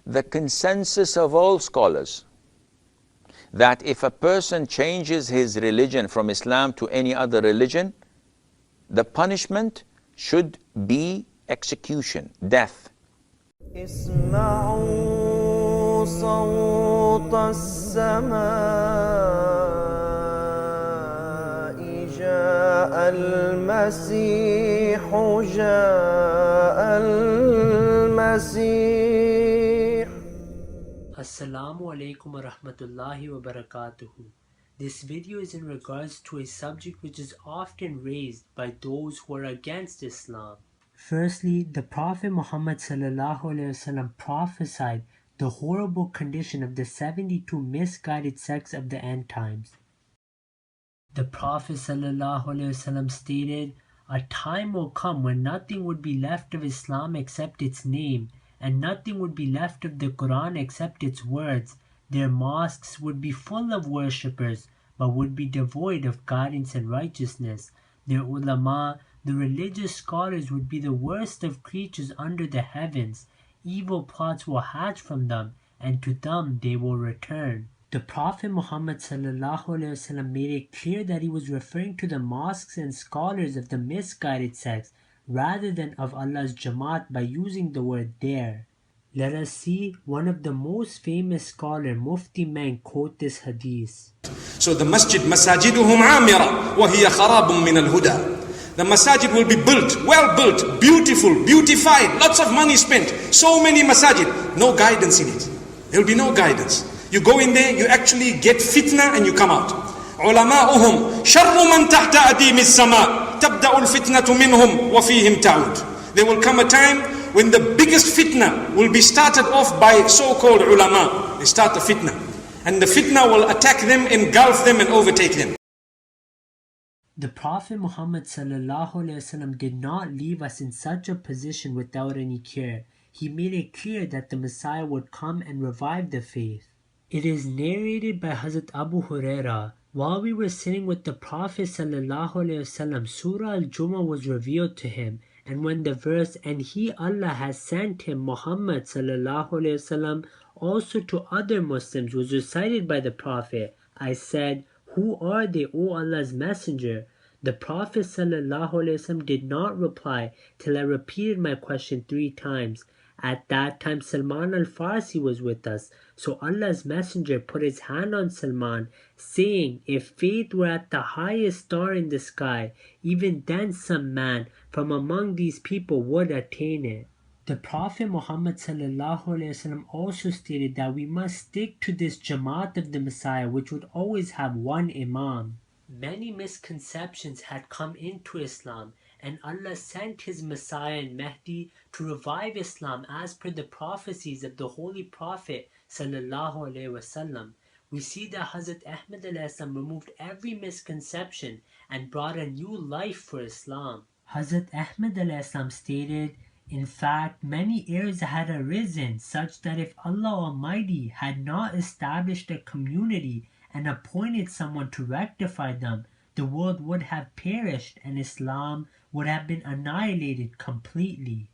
the consensus of all scholars that if a person changes his religion from Islam to any other religion, the punishment should be execution, death. اسمعوا صوت السماء جاء المسيح جاء المسيح. Assalamu Alaikum wa rahmatullahi wa barakatuhu. This video is in regards to a subject which is often raised by those who are against Islam. Firstly, the Prophet Muhammad prophesied the horrible condition of the 72 misguided sects of the end times. The Prophet stated, "A time will come when nothing would be left of Islam except its name, and nothing would be left of the Quran except its words. Their mosques would be full of worshippers, but would be devoid of guidance and righteousness. Their ulama, the religious scholars, would be the worst of creatures under the heavens. Evil plots will hatch from them, and to them they will return." The Prophet Muhammad made it clear that he was referring to the mosques and scholars of the misguided sects rather than of Allah's Jamaat by using the word there. Let us see one of the most famous scholar, Mufti Meng, quote this hadith. So the masjid, masajiduhum amira, wa hiya kharabun min al-huda. The masajid will be built, well built, beautiful, beautified, lots of money spent, so many masajid, no guidance in it. There will be no guidance. You go in there, you actually get fitna and you come out. Ulama'uhum sharru man tahta adim as-sama' tabda'u al-fitnatu minhum wa fihim ta'ud. There will come a time when the biggest fitna will be started off by so-called ulama. They start the fitna. And the fitna will attack them, engulf them and overtake them. The Prophet Muhammad did not leave us in such a position without any cure. He made it clear that the Messiah would come and revive the faith. It is narrated by Hadhrat Abu Huraira, while we were sitting with the Prophet Surah Al-Jumu'ah was revealed to him, and when the verse, "And he, Allah, has sent him, Muhammad also to other Muslims," was recited by the Prophet, I said, "Who are they, O Allah's Messenger?" The Prophet did not reply till I repeated my question 3 times. At that time Salman al-Farsi was with us, so Allah's Messenger put his hand on Salman, saying, "If faith were at the highest star in the sky, even then some man from among these people would attain it." The Prophet Muhammad also stated that we must stick to this Jamaat of the Messiah, which would always have one Imam. Many misconceptions had come into Islam, and Allah sent His Messiah and Mahdi to revive Islam as per the prophecies of the Holy Prophet ﷺ. We see that Hadhrat Ahmad removed every misconception and brought a new life for Islam. Hadhrat Ahmad stated, "In fact, many errors had arisen such that if Allah Almighty had not established a community and appointed someone to rectify them, the world would have perished and Islam would have been annihilated completely."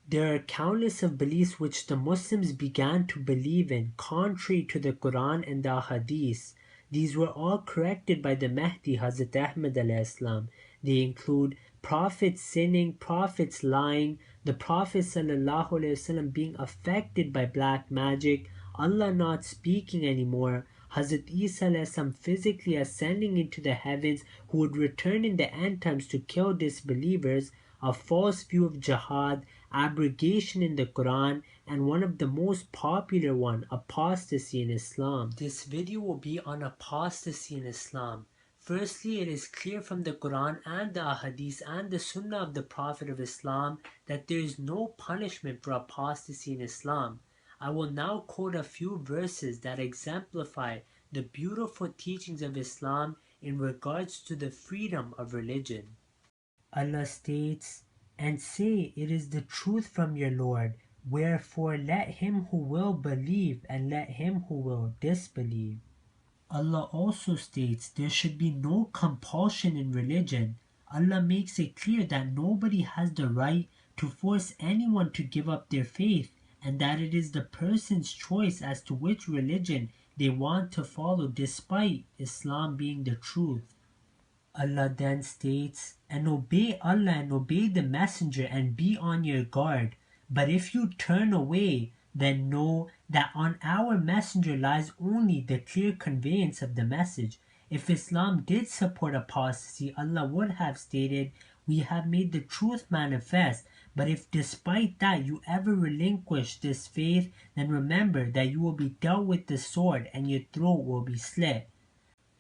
There are countless of beliefs which the Muslims began to believe in contrary to the Quran and the Hadith. These were all corrected by the Mahdi, Hadhrat Ahmad ﷺ. They include prophets sinning, prophets lying, the Prophet ﷺ being affected by black magic, Allah not speaking anymore, Hazrat Isa ﷺ physically ascending into the heavens, who would return in the end times to kill disbelievers, a false view of jihad, abrogation in the Quran, and one of the most popular one, apostasy in Islam. This video will be on apostasy in Islam. Firstly, it is clear from the Quran and the Ahadith and the Sunnah of the Prophet of Islam that there is no punishment for apostasy in Islam. I will now quote a few verses that exemplify the beautiful teachings of Islam in regards to the freedom of religion. Allah states, "And say, it is the truth from your Lord, wherefore let him who will believe and let him who will disbelieve." Allah also states there should be no compulsion in religion. Allah makes it clear that nobody has the right to force anyone to give up their faith, and that it is the person's choice as to which religion they want to follow, despite Islam being the truth. Allah then states, "And obey Allah and obey the Messenger and be on your guard. But if you turn away, then know that on our Messenger lies only the clear conveyance of the message." If Islam did support apostasy, Allah would have stated, "We have made the truth manifest." But if despite that you ever relinquish this faith, then remember that you will be dealt with the sword and your throat will be slit.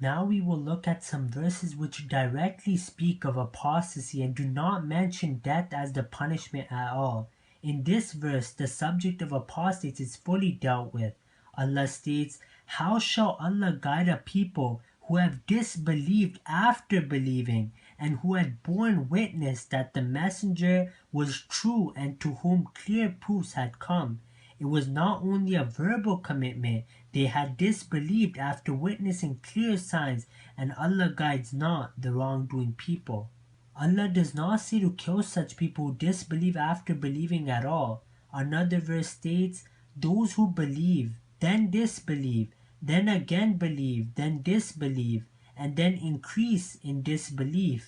Now we will look at some verses which directly speak of apostasy and do not mention death as the punishment at all. In this verse, the subject of apostates is fully dealt with. Allah states, "How shall Allah guide a people who have disbelieved after believing, and who had borne witness that the messenger was true and to whom clear proofs had come? It was not only a verbal commitment, they had disbelieved after witnessing clear signs, and Allah guides not the wrongdoing people." Allah does not say to kill such people who disbelieve after believing at all. Another verse states, "Those who believe, then disbelieve, then again believe, then disbelieve, and then increase in disbelief,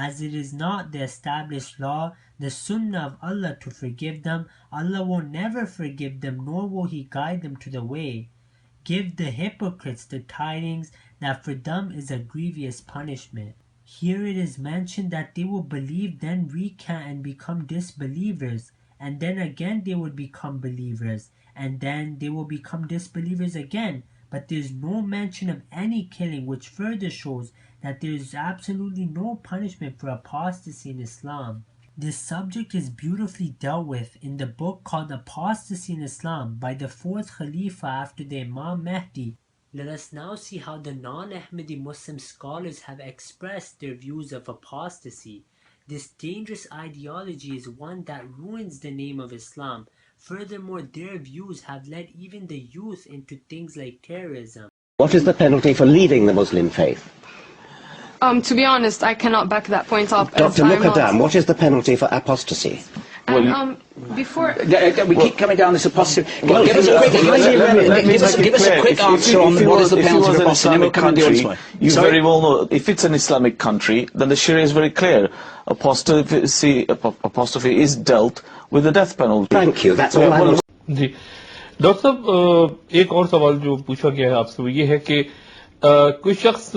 as it is not the established law, the sunnah of Allah to forgive them, Allah will never forgive them, nor will He guide them to the way. Give the hypocrites the tidings that for them is a grievous punishment." Here it is mentioned that they will believe, then recant and become disbelievers, and then again they would become believers, and then they will become disbelievers again. But there is no mention of any killing, which further shows that there is absolutely no punishment for apostasy in Islam. This subject is beautifully dealt with in the book called Apostasy in Islam by the fourth Khalifa after the Imam Mahdi. Let us now see how the non-Ahmadi Muslim scholars have expressed their views of apostasy. This dangerous ideology is one that ruins the name of Islam. Furthermore, their views have led even the youth into things like terrorism. What is the penalty for leaving the Muslim faith? To be honest, I cannot back that point up. Dr. Muqaddam, what is the penalty for apostasy? Before we keep coming down this apostasy. Well, give us a quick answer on what is the penalty for apostasy. Then we come and do it. You very well know, if it's an Islamic country, then the Sharia is very clear. Apostasy is dealt with the death penalty. Thank you. That's all I want. जी doctor साहब एक और सवाल जो पूछा गया है आपसे वो ये है कि कोई शख्स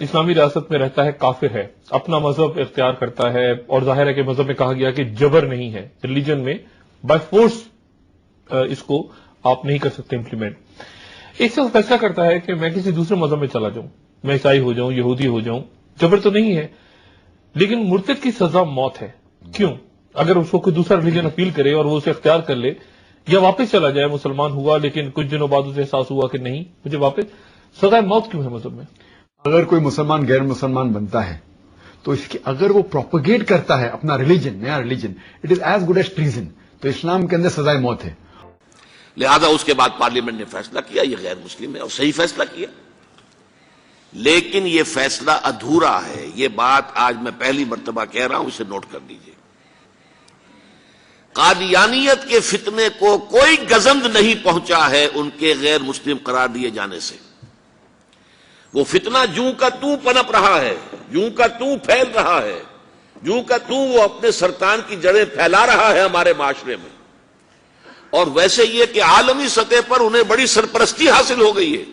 इस्लामी रियासत में रहता है, काफिर है, अपना मजहब इख्तियार करता है, और जाहिर है कि मजहब में कहा गया कि जबर नहीं है, रिलीजन में बाय फोर्स इसको आप नहीं कर सकते इम्प्लीमेंट। एक शख्स फैसला करता है कि मैं किसी दूसरे मजहब में चला जाऊं, मैं ईसाई हो जाऊं, यहूदी हो जाऊं, जबर तो नहीं है, लेकिन मुर्तद की सजा मौत है। क्यों? अगर उसको कोई दूसरा रिलीजन अपील करे और वो उसे इख्तियार कर ले, या वापस चला जाए, मुसलमान हुआ लेकिन कुछ दिनों बाद उसे एहसास हुआ कि नहीं मुझे वापस, सजा मौत क्यों है मजहब में? अगर कोई मुसलमान गैर मुसलमान बनता है तो इसकी अगर वो प्रोपगेट करता है अपना रिलीजन, नया religion, it is as good as treason, तो इस्लाम के अंदर सजाए मौत है। लिहाजा उसके बाद पार्लियामेंट ने फैसला किया ये गैर मुस्लिम है, और सही फैसला किया, लेकिन ये फैसला अधूरा है। ये बात आज मैं पहली मर्तबा कह रहा हूं, इसे नोट कर लीजिए। कादियानियत के फितने को कोई गजंद नहीं पहुंचा है उनके गैर मुस्लिम करार दिए जाने से। वो फितना जूं का तूं पनप रहा है, जूं का तूं फैल रहा है, जूं का तूं वो अपने सरतान की जड़ें फैला रहा है हमारे माशरे में। और वैसे ये कि आलमी सतह पर उन्हें बड़ी सरपरस्ती हासिल हो गई है,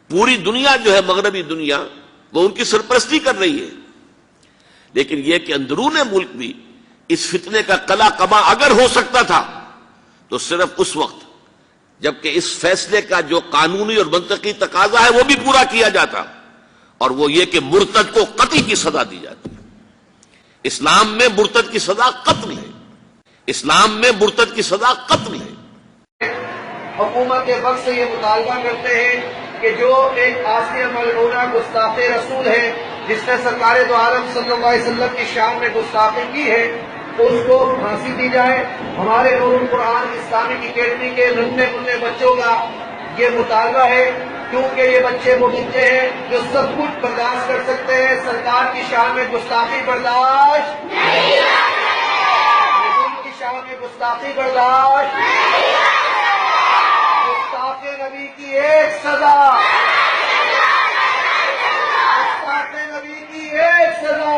पूरी दुनिया जो है मगरबी दुनिया वो उनकी सरपरस्ती कर रही है। लेकिन यह कि अंदरूने मुल्क भी इस फितने का कला कमा अगर हो सकता था तो सिर्फ उस वक्त जबकि इस फैसले का जो कानूनी और मंतकी तकाजा है वो भी पूरा किया जाता, और वो ये कि मुर्तद को कत्ल की सजा दी जाती है। इस्लाम में मुर्तद की सजा कत्ल है, इस्लाम में मुर्तद की सजा कत्ल है। हुकूमत के वक्त से ये मुतालबा करते हैं कि जो एक आसिया मलऊना गुस्ताखे रसूल है, जिसने सरकार दो आलम सल्लल्लाहु अलैहि वसल्लम की शान में गुस्ताखी की है, उसको फांसी दी जाए। हमारे नूरुल कुरान इस्लामिक अकेडमी के नन्हे मुन्ने बच्चों का ये मुतालबा है, क्योंकि ये बच्चे वो बच्चे हैं जो सब कुछ बर्दाश्त कर सकते हैं, सरकार की शान में गुस्ताखी बर्दाश्त नहीं। शान में गुस्ताखी बर्दाश्त गुस्ताख नबी की एक सजा गुस्ताख नबी की एक सजा.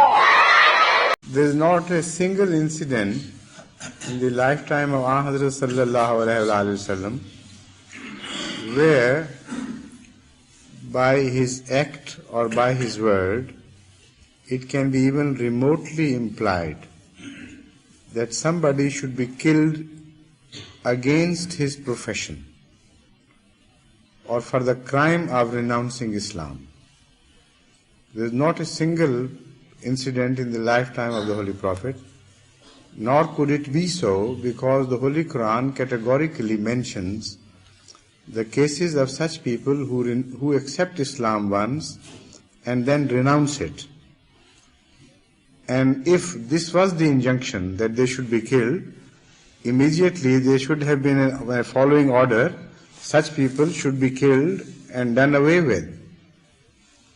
There is not a single incident in the lifetime of Hadhrat sallallahu alaihi wasallam where by his act or by his word it can be even remotely implied that somebody should be killed against his profession or for the crime of renouncing Islam. There is not a single incident in the lifetime of the Holy Prophet, nor could it be so, because the Holy Quran categorically mentions the cases of such people who accept Islam once and then renounce it. And if this was the injunction that they should be killed, immediately there should have been a following order: such people should be killed and done away with.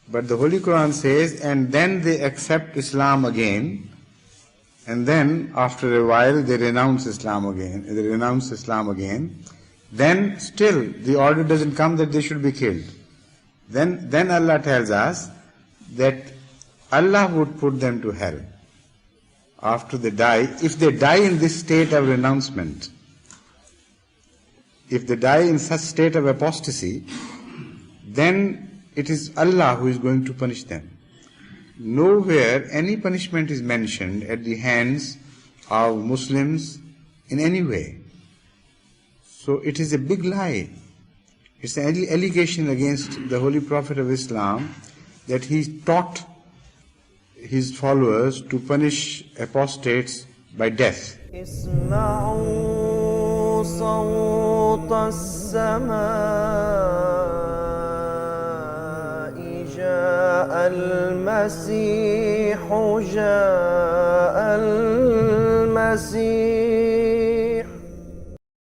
But the Holy Quran says, and then they accept Islam again, and then after a while they renounce Islam again. Then still the order doesn't come that they should be killed. Then Allah tells us that Allah would put them to hell after they die. If they die in this state of renouncement, if they die in such state of apostasy, then it is Allah who is going to punish them. Nowhere any punishment is mentioned at the hands of Muslims in any way. So it is a big lie. It's an allegation against the Holy Prophet of Islam that he taught his followers to punish apostates by death. اسمعوا صوت السماء جاء المسيح